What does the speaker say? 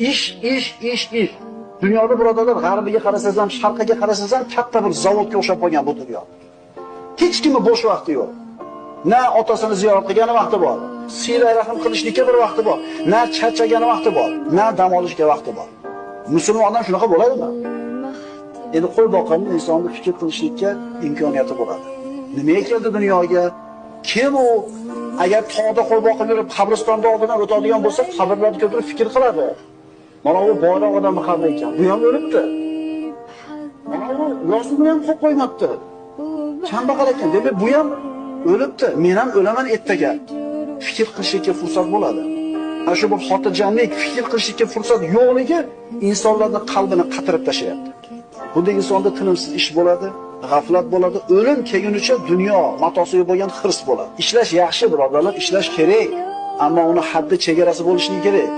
Ish. Dunyoda birodarlar, g'arbiga qarasangiz ham, sharqiga qarasangiz ham katta bir zavodga o'xshab qolgan bu dunyo. Hech kimni bo'sh vaqti yo'q. Na otasini ziyorat qilgani vaqti bor, siyla rahim qilishlikka bir vaqti bor, na charchagani vaqti bor, na dam olishga vaqti bor. Musulmonlar shunaqa bo'ladimi? Endi qo'y boqimni insonni fikr qilishlikka imkoniyati bo'ladi. Nimaga keldi dunyoga? Kim u? Agar tog'da qo'y boqib yurib, qabristonda oldidan o'tadigan bo'lsa, qabrlarga o'tirib fikr qiladi. Mana bu boyroq odamning qabri ekan. Bu ham o'libdi. Mana bu yozuvni ham qo'yib qo'ymabdi. Kambag'al ekan. Demak, bu ham o'libdi. Men ham o'laman ertaga. Fikr qilishga fursat bo'ladi. Ana shu bir xotirjamlik, fikr qilishga fursat yo'qligi insonlarning qalbini qatirib tashlayapti. Bunday insonda tinimsiz ish bo'ladi, g'aflat bo'ladi, o'lim kelgunicha dunyo matosiga bo'lgan hirs bo'ladi. Ishlash yaxshi birodarlar, ishlash kerak, ammo uni haddi chegarasi bo'lishi kerak.